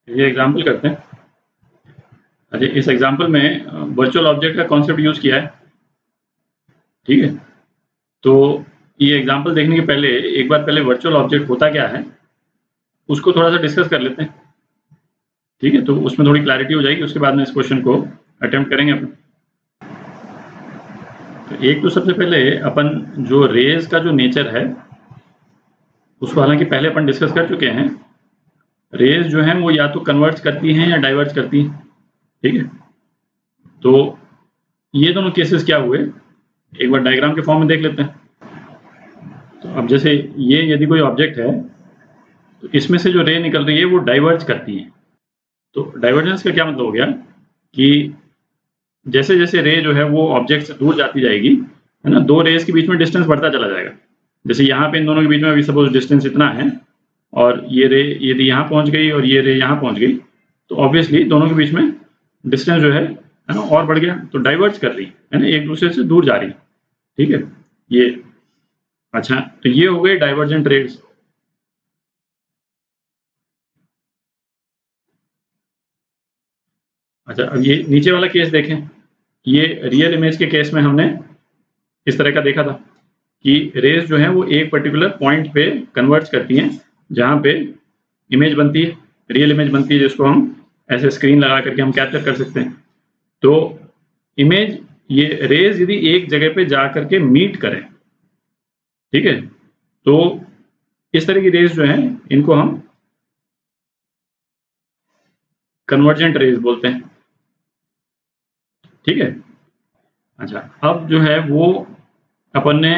ये एग्जाम्पल करते हैं। अच्छा, इस एग्जाम्पल में वर्चुअल ऑब्जेक्ट का कॉन्सेप्ट यूज किया है। ठीक है, तो ये एग्जाम्पल देखने के पहले एक बार पहले वर्चुअल ऑब्जेक्ट होता क्या है उसको थोड़ा सा डिस्कस कर लेते हैं। ठीक है, तो उसमें थोड़ी क्लैरिटी हो जाएगी, उसके बाद में इस क्वेश्चन को अटेम्प्ट करेंगे अपन। तो एक तो सबसे पहले अपन जो रेज का जो नेचर है उसको हालांकि पहले अपन डिस्कस कर चुके हैं। रेज जो है वो या तो कन्वर्ट करती हैं या डाइवर्ट करती हैं। ठीक है, तो ये दोनों केसेस क्या हुए एक बार डायग्राम के फॉर्म में देख लेते हैं। तो अब जैसे ये यदि कोई ऑब्जेक्ट है तो इसमें से जो रे निकल रही है वो डाइवर्ज करती है। तो डाइवर्जेंस का क्या मतलब हो गया कि जैसे जैसे रे जो है वो ऑब्जेक्ट से दूर जाती जाएगी, है ना, दो रेज के बीच में डिस्टेंस बढ़ता चला जाएगा। जैसे यहाँ पे इन दोनों के बीच में अभी सपोज डिस्टेंस इतना है और ये रे यदि यहाँ पहुंच गई और ये रे यहाँ पहुंच गई तो ऑब्वियसली दोनों के बीच में डिस्टेंस जो है ना और बढ़ गया, तो डाइवर्ज कर रही है ना, एक दूसरे से दूर जा रही। ठीक है, ये अच्छा, तो ये हो गए डाइवर्जेंट रेज। अच्छा, अब ये नीचे वाला केस देखें। ये रियल इमेज के केस में हमने इस तरह का देखा था कि रेज जो है वो एक पर्टिकुलर पॉइंट पे कन्वर्ज करती हैं जहाँ पे इमेज बनती है, रियल इमेज बनती है, जिसको हम ऐसे स्क्रीन लगा करके हम कैप्चर कर सकते हैं। तो इमेज ये रेज यदि एक जगह पे जा करके मीट करें, ठीक है, तो इस तरह की रेज जो है इनको हम कन्वर्जेंट रेज बोलते हैं। ठीक है, अच्छा, अब जो है वो अपन ने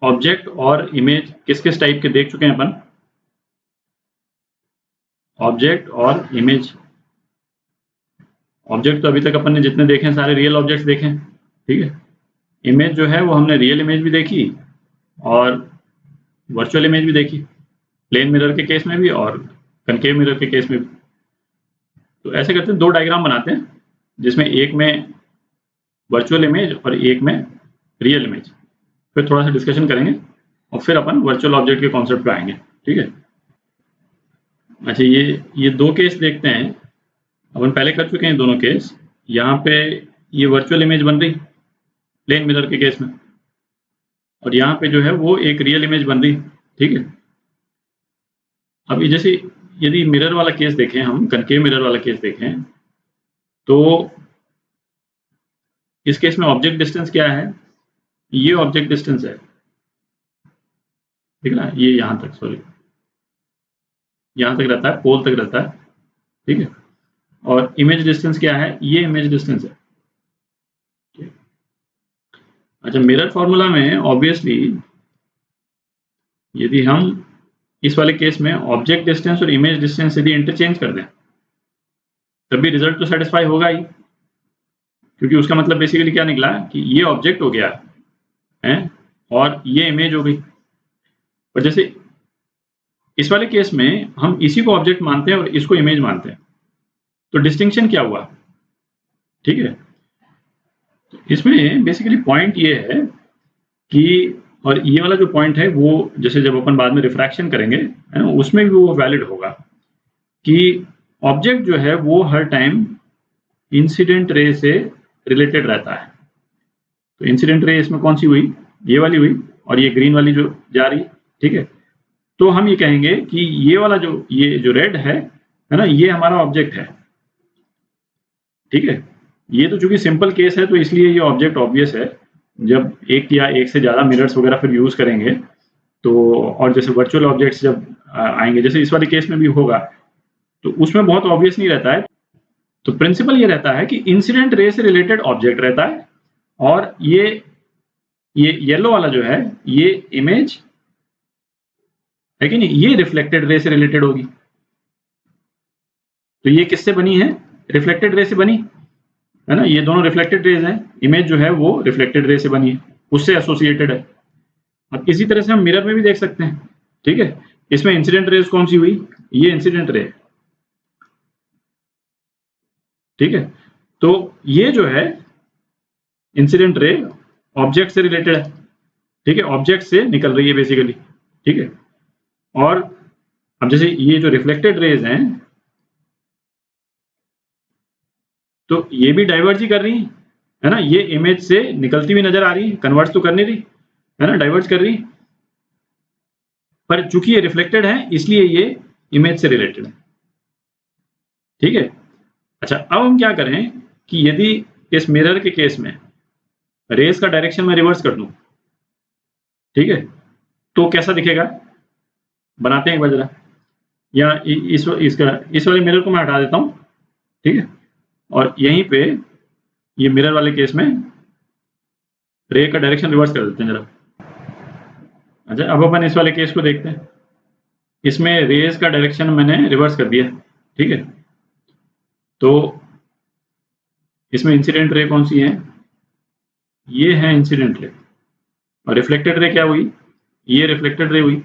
ऑब्जेक्ट और इमेज किस किस टाइप के देख चुके हैं अपन। ऑब्जेक्ट और इमेज, ऑब्जेक्ट तो अभी तक अपन ने जितने देखे हैं सारे रियल ऑब्जेक्ट्स देखे हैं। ठीक है, इमेज जो है वो हमने रियल इमेज भी देखी और वर्चुअल इमेज भी देखी, प्लेन मिरर के केस में भी और कनकेव मिरर के केस में भी। तो ऐसे करते हैं, दो डायग्राम बनाते हैं जिसमें एक में वर्चुअल इमेज और एक में रियल इमेज, फिर थोड़ा सा डिस्कशन करेंगे और फिर अपन वर्चुअल ऑब्जेक्ट के कॉन्सेप्ट पे आएंगे। ठीक है, अच्छा, ये दो केस देखते हैं, अपन पहले कर चुके हैं दोनों केस। यहाँ पे ये वर्चुअल इमेज बन रही प्लेन मिरर के केस में और यहाँ पे जो है वो एक रियल इमेज बन रही। ठीक है, अब ये जैसे यदि मिरर वाला केस देखें, हम कनकेव मिरर वाला केस देखें, तो इस केस में ऑब्जेक्ट डिस्टेंस क्या है, ये ऑब्जेक्ट डिस्टेंस है। ठीक है ना, ये यहाँ तक, सॉरी, यहाँ तक रहता है, पोल तक रहता है। ठीक है, और इमेज डिस्टेंस क्या है, ये इमेज डिस्टेंस है। अच्छा, मिरर फॉर्मूला में ऑब्वियसली यदि हम इस वाले केस में ऑब्जेक्ट डिस्टेंस और इमेज डिस्टेंस यदि इंटरचेंज कर दें तब भी रिजल्ट तो सेटिस्फाई होगा ही, क्योंकि उसका मतलब बेसिकली क्या निकला कि ये ऑब्जेक्ट हो गया है और ये इमेज हो गई। पर जैसे इस वाले केस में हम इसी को ऑब्जेक्ट मानते हैं और इसको इमेज मानते हैं, तो डिस्टिंक्शन क्या हुआ। ठीक है, तो इसमें बेसिकली पॉइंट ये है कि, और ये वाला जो पॉइंट है वो जैसे जब अपन बाद में रिफ्रैक्शन करेंगे है ना, उसमें भी वो वैलिड होगा कि ऑब्जेक्ट जो है वो हर टाइम इंसिडेंट रे से रिलेटेड रहता है। तो इंसिडेंट रे इसमें कौन सी हुई, ये वाली हुई, और ये ग्रीन वाली जो जा रही। ठीक है, तो हम ये कहेंगे कि ये वाला जो ये जो रेड है ना, ये हमारा ऑब्जेक्ट है। ठीक है, ये तो चूंकि सिंपल केस है तो इसलिए ये ऑब्जेक्ट ऑब्वियस है। जब एक या एक से ज़्यादा मिरर्स वगैरह फिर यूज़ करेंगे तो, और जैसे वर्चुअल ऑब्जेक्ट्स जब आएंगे, जैसे इस वाले केस में भी होगा, तो उसमें बहुत ऑब्वियस नहीं रहता है। तो प्रिंसिपल ये रहता है कि इंसिडेंट रे से रिलेटेड ऑब्जेक्ट रहता है और ये येलो वाला जो है ये इमेज है कि नहीं, ये रिफ्लेक्टेड रे से रिलेटेड होगी। तो ये किससे बनी है, रिफ्लेक्टेड रे से बनी है ना, ये दोनों रिफ्लेक्टेड रेज हैं। इमेज जो है वो रिफ्लेक्टेड रे से बनी है, उससे एसोसिएटेड है। अब इसी तरह से हम मिरर में भी देख सकते हैं। ठीक है, इसमें इंसिडेंट रेज कौन सी हुई, ये इंसिडेंट रे। ठीक है, तो ये जो है इंसिडेंट रे ऑब्जेक्ट से रिलेटेड है। ठीक है, ऑब्जेक्ट से निकल रही है बेसिकली। ठीक है, और अब जैसे ये जो रिफ्लेक्टेड रेज हैं तो ये भी डाइवर्ज ही कर रही है ना, ये इमेज से निकलती हुई नजर आ रही है, कन्वर्ज तो कर नहीं रही है ना, डाइवर्ज कर रही, पर चूंकि ये रिफ्लेक्टेड है इसलिए ये इमेज से रिलेटेड है। ठीक है, अच्छा अब हम क्या करें कि यदि इस मिरर के केस में रेस का डायरेक्शन में रिवर्स कर दूं, ठीक है, तो कैसा दिखेगा, बनाते हैं एक बार जरा, या इस वाले मिरर को मैं हटा देता हूं, ठीक है, और यहीं पे ये मिरर वाले केस में रे का डायरेक्शन रिवर्स कर देते हैं जरा। अच्छा अब अपन इस वाले केस को देखते हैं, इसमें रेस का डायरेक्शन मैंने रिवर्स कर दिया, ठीक है, तो इसमें इंसिडेंट रे कौन सी है, ये है इंसिडेंट रे, और रिफ्लेक्टेड रे क्या हुई, ये रिफ्लेक्टेड रे हुई।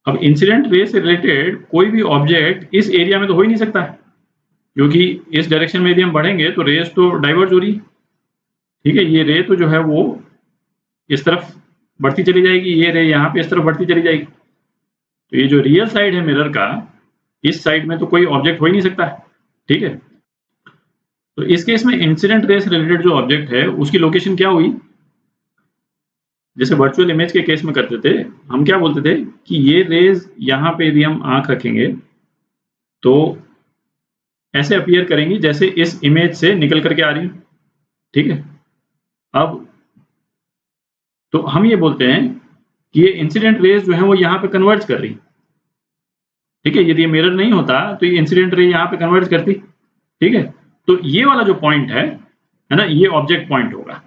अब इंसिडेंट रे से रिलेटेड कोई भी ऑब्जेक्ट इस एरिया में तो हो ही नहीं सकता, क्योंकि इस डायरेक्शन में यदि हम बढ़ेंगे तो रेस तो डाइवर्ज हो रही, ठीक है, ये रे तो जो है वो इस तरफ बढ़ती चली जाएगी, ये रे यहाँ पे इस तरफ बढ़ती चली जाएगी, तो ये जो रियल साइड है मिरर का, इस साइड में तो कोई ऑब्जेक्ट हो ही नहीं सकता, ठीक है। तो इस केस में इंसिडेंट रे से रिलेटेड जो ऑब्जेक्ट है उसकी लोकेशन क्या हुई, जैसे वर्चुअल इमेज के केस में करते थे, हम क्या बोलते थे कि ये रेज यहाँ पे यदि हम आंख रखेंगे तो ऐसे अपीयर करेंगी जैसे इस इमेज से निकल करके आ रही, ठीक है। अब तो हम ये बोलते हैं कि ये इंसिडेंट रेज जो है वो यहाँ पे कन्वर्ज कर रही, ठीक है, यदि ये मिरर नहीं होता तो ये इंसिडेंट रे यहाँ पे कन्वर्ज करती, ठीक है। तो ये वाला जो पॉइंट है ना, ये ऑब्जेक्ट पॉइंट होगा,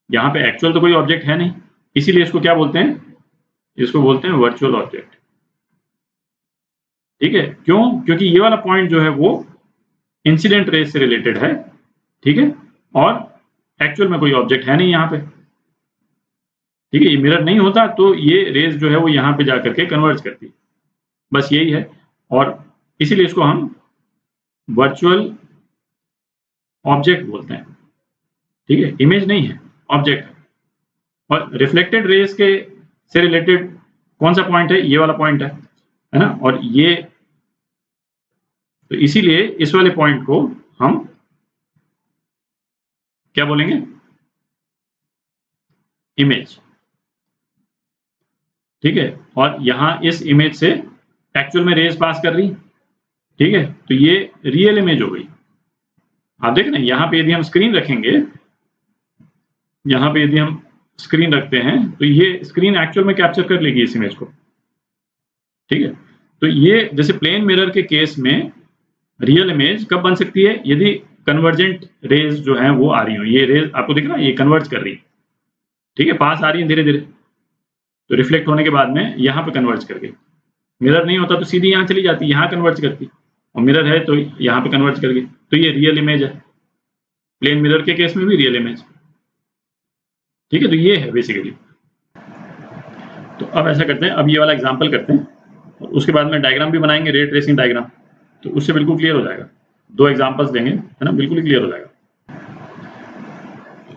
यहाँ पे एक्चुअल तो कोई ऑब्जेक्ट है नहीं, इसीलिए इसको क्या बोलते हैं, इसको बोलते हैं वर्चुअल ऑब्जेक्ट, ठीक है। क्यों, क्योंकि ये वाला पॉइंट जो है वो इंसिडेंट रेज से रिलेटेड है, ठीक है, और एक्चुअल में कोई ऑब्जेक्ट है नहीं यहाँ पे, ठीक है, ये मिरर नहीं होता तो ये रेज जो है वो यहाँ पे जाकर के कन्वर्ज करती, बस यही है, और इसीलिए इसको हम वर्चुअल ऑब्जेक्ट बोलते हैं, ठीक है, इमेज नहीं है, ऑब्जेक्ट है। और रिफ्लेक्टेड रेज के से रिलेटेड कौन सा पॉइंट है, ये वाला पॉइंट है ना, और ये तो इसीलिए इस वाले पॉइंट को हम क्या बोलेंगे, इमेज, ठीक है। और यहां इस इमेज से एक्चुअल में रेज पास कर रही, ठीक है, तो ये रियल इमेज हो गई। आप देखें ना, यहाँ पे यदि हम स्क्रीन रखेंगे, यहाँ पे यदि हम स्क्रीन रखते हैं तो ये स्क्रीन एक्चुअल में कैप्चर कर लेगी इस इमेज को, ठीक है। तो ये जैसे प्लेन मिरर के केस में रियल इमेज कब बन सकती है, यदि कन्वर्जेंट रेज जो है वो आ रही हो, ये रेज आपको दिख रहा है ये कन्वर्ज कर रही, ठीक है, पास आ रही है धीरे धीरे, तो रिफ्लेक्ट होने के बाद में यहाँ पे कन्वर्ज कर गई। मिरर नहीं होता तो सीधी यहाँ चली जाती, यहाँ कन्वर्ज करती, और मिरर है तो यहाँ पे कन्वर्ज कर गई, तो ये रियल इमेज है, प्लेन मिरर के केस में भी रियल इमेज, ठीक है। तो ये है बेसिकली। तो अब ऐसा करते हैं, अब ये वाला एग्जाम्पल करते हैं, और उसके बाद में डायग्राम भी बनाएंगे, रे ट्रेसिंग डायग्राम, तो उससे बिल्कुल क्लियर हो जाएगा, 2 एग्जाम्पल्स देंगे है ना, बिल्कुल ही क्लियर हो जाएगा।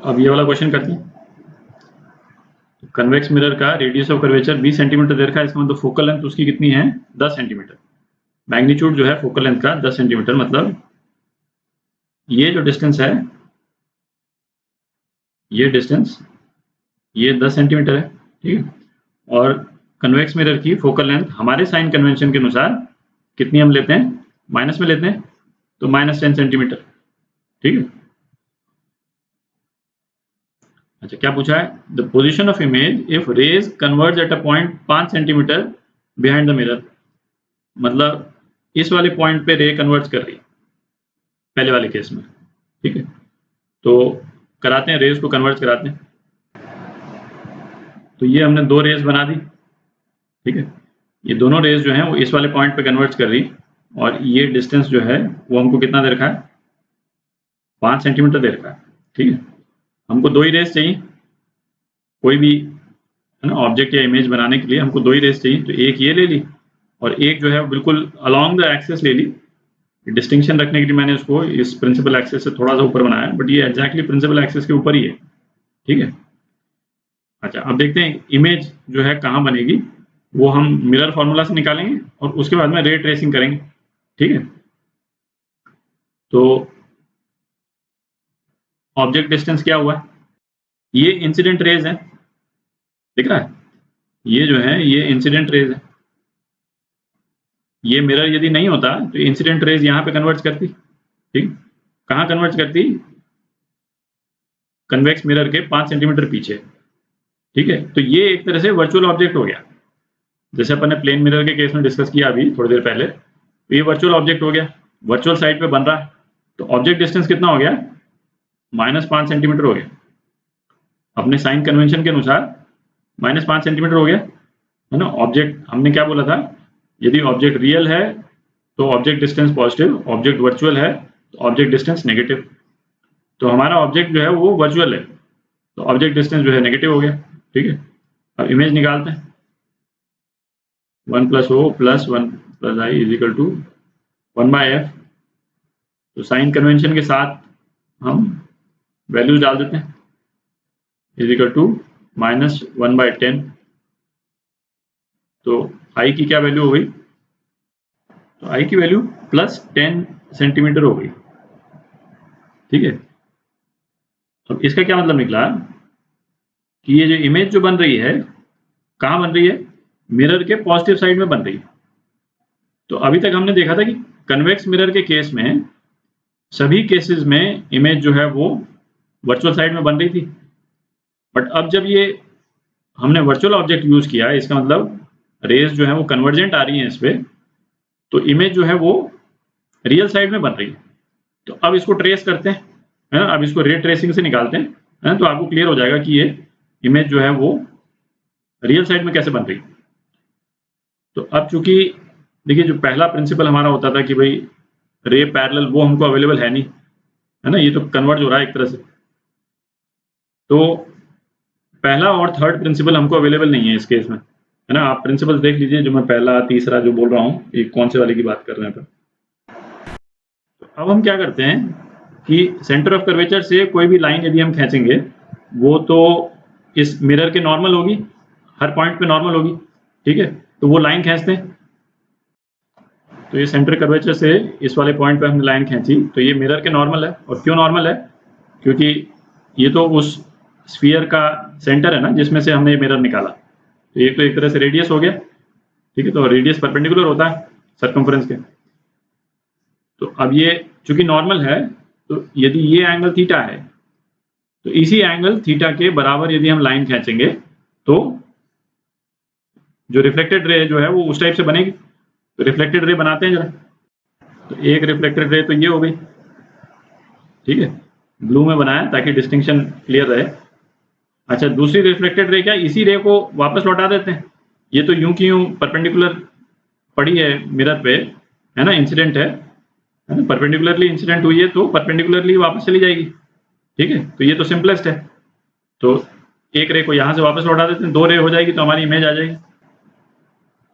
अब ये वाला क्वेश्चन करते हैं, कन्वेक्स मिरर का रेडियस ऑफ कर्वेचर 20 सेंटीमीटर दे रखा है, इसका मतलब फोकल लेंथ उसकी कितनी है, 10 सेंटीमीटर, मैग्नीट्यूड जो है फोकल लेंथ का 10 सेंटीमीटर, मतलब ये जो डिस्टेंस है, ये डिस्टेंस ये 10 सेंटीमीटर है, ठीक है, और कन्वेक्स मिरर की फोकल लेंथ हमारे साइन कन्वेंशन के अनुसार कितनी हम लेते हैं, माइनस में लेते हैं, तो -10 सेंटीमीटर, ठीक है। अच्छा क्या पूछा है, the position of image if rays converge at a point 5 centimetre behind the mirror, मतलब इस वाले पॉइंट पे रे कन्वर्ज कर रही है पहले वाले केस में, ठीक है। तो कराते हैं, रेज को कन्वर्ज कराते हैं, तो ये हमने 2 रेज बना दी, ठीक है, ये दोनों रेज जो हैं वो इस वाले पॉइंट पे कन्वर्ज कर रही, और ये डिस्टेंस जो है वो हमको कितना दे रखा है, 5 सेंटीमीटर दे रखा है, ठीक है। हमको 2 ही रेज चाहिए, कोई भी है ना ऑब्जेक्ट या इमेज बनाने के लिए हमको 2 ही रेज चाहिए, तो एक ये ले ली और एक जो है बिल्कुल अलोंग द एक्सिस ले ली। डिस्टिंक्शन रखने के लिए मैंने इसको इस प्रिंसिपल एक्सिस से थोड़ा सा ऊपर बनाया, बट ये एग्जैक्टली प्रिंसिपल एक्सिस के ऊपर ही है, ठीक है। अच्छा अब देखते हैं इमेज जो है कहाँ बनेगी, वो हम मिरर फॉर्मूला से निकालेंगे और उसके बाद में रे ट्रेसिंग करेंगे, ठीक है। तो ऑब्जेक्ट डिस्टेंस क्या हुआ, ये इंसिडेंट रेज है, दिख रहा है, ये जो है ये इंसिडेंट रेज है। ये मिरर यदि नहीं होता तो इंसिडेंट रेज यहाँ पे कन्वर्ट करती, ठीक, कहाँ कन्वर्ट करती, कन्वेक्स मिरर के 5 सेंटीमीटर पीछे, ठीक है। तो ये एक तरह से वर्चुअल ऑब्जेक्ट हो गया, जैसे अपन ने प्लेन मिरर के केस में डिस्कस किया अभी थोड़ी देर पहले, तो ये वर्चुअल ऑब्जेक्ट हो गया, वर्चुअल साइड पे बन रहा है। तो ऑब्जेक्ट डिस्टेंस कितना हो गया, -5 सेंटीमीटर हो गया, अपने साइन कन्वेंशन के अनुसार -5 सेंटीमीटर हो गया, है ना। ऑब्जेक्ट हमने क्या बोला था, यदि ऑब्जेक्ट रियल है तो object distance positive, object virtual है तो ऑब्जेक्ट डिस्टेंस नेगेटिव। तो हमारा ऑब्जेक्ट जो है वो वर्चुअल है, तो ऑब्जेक्ट डिस्टेंस जो है नेगेटिव हो गया, ठीक है। अब इमेज निकालते हैं, 1 + O + 1 + I = 1/f। तो साइन कन्वेंशन के साथ हम वैल्यूज डाल देते हैं, = -1/10। तो I की क्या वैल्यू हो गई, तो I की वैल्यू +10 सेंटीमीटर हो गई, ठीक है। अब इसका क्या मतलब निकला कि ये जो इमेज जो बन रही है कहाँ बन रही है, मिरर के पॉजिटिव साइड में बन रही है। तो अभी तक हमने देखा था कि कन्वेक्स मिरर के केस में सभी केसेस में इमेज जो है वो वर्चुअल साइड में बन रही थी, बट अब जब ये हमने वर्चुअल ऑब्जेक्ट यूज किया, इसका मतलब रेज जो है वो कन्वर्जेंट आ रही है इस पे, तो इमेज जो है वो रियल साइड में बन रही है। तो अब इसको ट्रेस करते हैं, है ना, अब इसको रे ट्रेसिंग से निकालते हैं, है ना, तो आपको क्लियर हो जाएगा कि ये इमेज जो है वो रियल साइड में कैसे बन रही। तो अब चूंकि देखिए जो पहला प्रिंसिपल हमारा होता था कि भाई रे पैरेलल, वो हमको अवेलेबल है नहीं, है ना, ये तो कन्वर्ज हो रहा है एक तरह से। तो पहला और थर्ड प्रिंसिपल हमको अवेलेबल नहीं है इस केस में, है ना। आप प्रिंसिपल देख लीजिए, जो मैं पहला तीसरा जो बोल रहा हूँ ये कौन से वाले की बात कर रहे हैं। तो अब हम क्या करते हैं कि सेंटर ऑफ कर्वेचर से कोई भी लाइन यदि हम खींचेंगे वो तो इस मिरर के नॉर्मल होगी, हर पॉइंट पे नॉर्मल होगी, ठीक है। तो वो लाइन खींचते हैं, तो ये सेंटर कर्वेचर से इस वाले पॉइंट पे हमने लाइन खींची, तो ये मिरर के नॉर्मल है। और क्यों नॉर्मल है, क्योंकि ये तो उस स्फीयर का सेंटर है ना जिसमें से हमने ये मिरर निकाला, तो ये तो एक तरह से रेडियस हो गया, ठीक है। तो रेडियस परपेंडिकुलर होता है सर्कमफ्रेंस के। तो अब ये चूंकि नॉर्मल है, तो यदि ये एंगल थीटा है तो इसी एंगल थीटा के बराबर यदि हम लाइन खींचेंगे तो जो रिफ्लेक्टेड रे जो है वो उस टाइप से बनेगी। तो रिफ्लेक्टेड रे बनाते हैं जरा, तो एक रिफ्लेक्टेड रे तो ये हो गई, ठीक है, ब्लू में बनाया ताकि डिस्टिंक्शन क्लियर रहे। अच्छा, दूसरी रिफ्लेक्टेड रे क्या, इसी रे को वापस लौटा देते हैं, ये तो यूं की यूं परपेंडिकुलर पड़ी है मिरर पे, है ना, इंसिडेंट है ना, परपेंडिकुलरली इंसिडेंट हुई है तो परपेंडिकुलरली वापस चली जाएगी, ठीक है। तो ये तो सिंपलेस्ट है। तो एक रे को यहाँ से वापस लौटा देते हैं, 2 रे हो जाएगी तो हमारी इमेज आ जाएगी।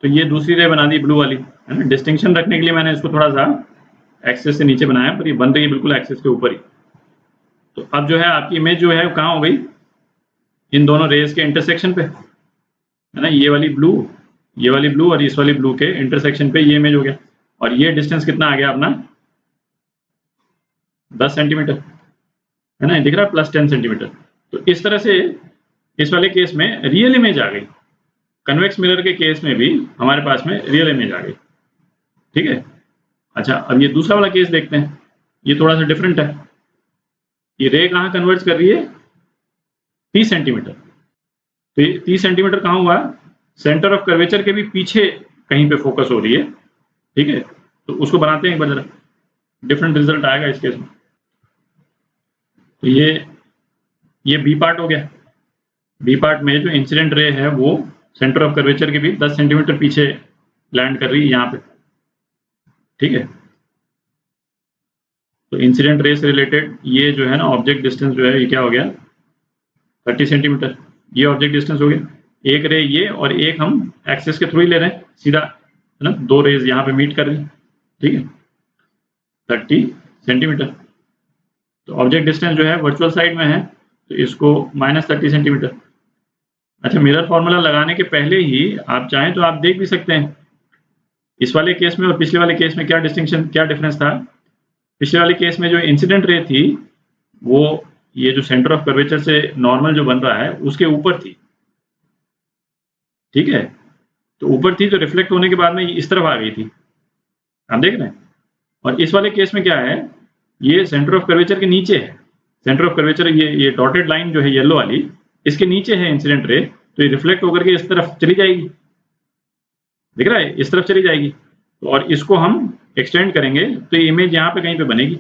तो ये दूसरी रे बना दी ब्लू वाली, है ना। डिस्टिंक्शन रखने के लिए मैंने इसको थोड़ा सा एक्सेस से नीचे बनाया, पर ये बन रही है बिल्कुल एक्सेस के ऊपर ही। तो अब जो है आपकी इमेज जो है कहाँ हो गई, इन दोनों रेज के इंटरसेक्शन पे, है ना। ये वाली ब्लू और इस वाली ब्लू के इंटरसेक्शन पे ये इमेज हो गया। और ये डिस्टेंस कितना आ गया अपना, 10 सेंटीमीटर, है ना, दिख रहा है, +10 सेंटीमीटर। तो इस तरह से इस वाले केस में रियल इमेज आ गई, कन्वेक्स मिरर के केस में भी हमारे पास में रियल इमेज आ गई, ठीक है। अच्छा, अब ये दूसरा वाला केस देखते हैं, ये थोड़ा सा डिफरेंट है। ये रे कहाँ कन्वर्ज कर रही है, 30 सेंटीमीटर। तो ये 30 सेंटीमीटर कहाँ हुआ, सेंटर ऑफ कर्वेचर के भी पीछे कहीं पे फोकस हो रही है, ठीक है। तो उसको बनाते हैं एक बार जरा, डिफरेंट रिजल्ट आएगा इस केस में। तो ये बी पार्ट हो गया, बी पार्ट में जो इंसिडेंट रे है वो सेंटर ऑफ कर्वेचर के भी 10 सेंटीमीटर पीछे लैंड कर रही है यहाँ पे, ठीक है। तो इंसिडेंट रे से रिलेटेड ये जो है ना ऑब्जेक्ट डिस्टेंस जो है ये क्या हो गया, 30 सेंटीमीटर। ये ऑब्जेक्ट डिस्टेंस हो गया, एक रे ये और एक हम एक्सेस के थ्रू ही ले रहे हैं सीधा, है ना, 2 रेज यहाँ पे मीट कर रही, ठीक है, 30 सेंटीमीटर। तो ऑब्जेक्ट डिस्टेंस जो है वर्चुअल साइड में है तो इसको -30 सेंटीमीटर। अच्छा, मिरर फॉर्मूला लगाने के पहले ही आप चाहें तो आप देख भी सकते हैं इस वाले केस में और पिछले वाले केस में क्या डिस्टिंक्शन, क्या डिफरेंस था। पिछले वाले केस में जो इंसिडेंट रे थी वो ये जो सेंटर ऑफ कर्वेचर से नॉर्मल जो बन रहा है उसके ऊपर थी, ठीक है। तो ऊपर थी तो रिफ्लेक्ट होने के बाद में इस तरफ आ गई थी, आप देख रहे हैं। और इस वाले केस में क्या है, ये सेंटर ऑफ कर्वेचर के नीचे है। सेंटर ऑफ कर्वेचर ये डॉटेड लाइन जो है येलो वाली, इसके नीचे है इंसिडेंट रे, तो ये रिफ्लेक्ट होकर के इस तरफ चली जाएगी, दिख रहा है, इस तरफ चली जाएगी। और इसको हम एक्सटेंड करेंगे तो ये इमेज यहाँ पे कहीं पे बनेगी,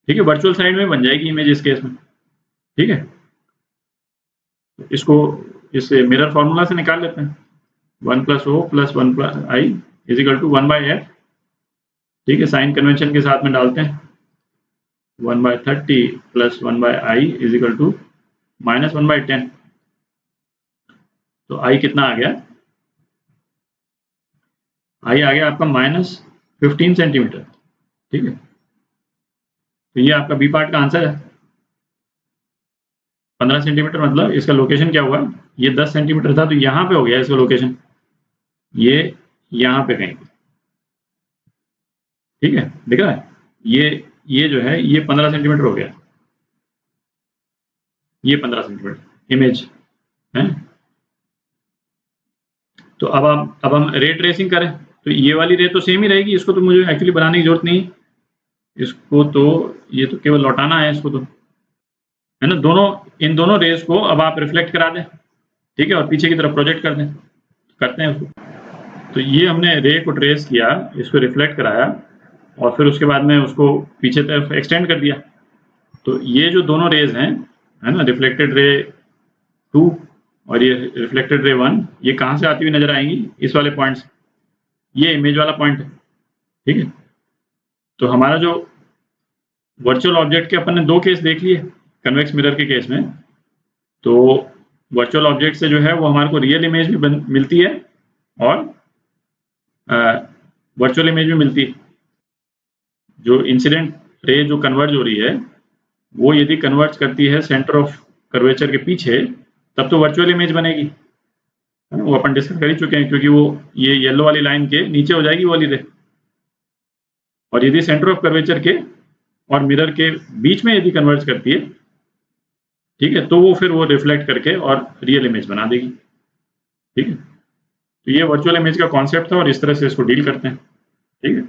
ठीक है, वर्चुअल साइड में बन जाएगी इमेज इस केस में, ठीक है। इसको इस मिरर फॉर्मूला से निकाल लेते हैं, 1 + O + 1 + I = 1/f, ठीक है। साइन कन्वेंशन के साथ में डालते हैं, 1/30 + 1/I = -1/10। तो I कितना आ गया, I आ गया आपका -15 सेंटीमीटर, ठीक है। तो ये आपका बी पार्ट का आंसर है। 15 सेंटीमीटर मतलब इसका लोकेशन क्या हुआ, ये 10 सेंटीमीटर था तो यहाँ पे हो गया इसका लोकेशन, ये यहाँ पे कहीं, ठीक है, दिख रहा है। ये जो है ये 15 सेंटीमीटर हो गया, ये 15 सेंटीमीटर इमेज है। तो अब हम रे ट्रेसिंग करें तो ये वाली रे तो सेम ही रहेगी, इसको तो मुझे एक्चुअली बनाने की जरूरत नहीं, इसको तो ये तो केवल लौटाना है इसको, तो है ना। इन दोनों रेस को अब आप रिफ्लेक्ट करा दें, ठीक है, और पीछे की तरफ प्रोजेक्ट कर दें, करते हैं उसको। तो ये हमने रे को ट्रेस किया, इसको रिफ्लेक्ट कराया और फिर उसके बाद में उसको पीछे तरफ एक्सटेंड कर दिया। तो ये जो दोनों रेज हैं, है ना, रिफ्लेक्टेड रे 2 और ये रिफ्लेक्टेड रे 1, ये कहाँ से आती हुई नजर आएंगी, इस वाले पॉइंट से, ये इमेज वाला पॉइंट है, ठीक है। तो हमारा जो वर्चुअल ऑब्जेक्ट के अपन ने 2 केस देख लिए कन्वेक्स मिरर के केस में। तो वर्चुअल ऑब्जेक्ट से जो है वो हमारे को रियल इमेज भी मिलती है और वर्चुअल इमेज भी मिलती है। जो इंसिडेंट रे जो कन्वर्ज हो रही है वो यदि कन्वर्ज करती है सेंटर ऑफ कर्वेचर के पीछे, तब तो वर्चुअल इमेज बनेगी, वो अपन डिस्कस कर ही चुके हैं, क्योंकि वो ये येलो वाली लाइन के नीचे हो जाएगी वो वाली रे। और यदि सेंटर ऑफ कर्वेचर के और मिरर के बीच में यदि कन्वर्ज करती है, ठीक है, तो वो फिर वो रिफ्लेक्ट करके और रियल इमेज बना देगी, ठीक है। तो ये वर्चुअल इमेज का कॉन्सेप्ट था और इस तरह से इसको डील करते हैं, ठीक है।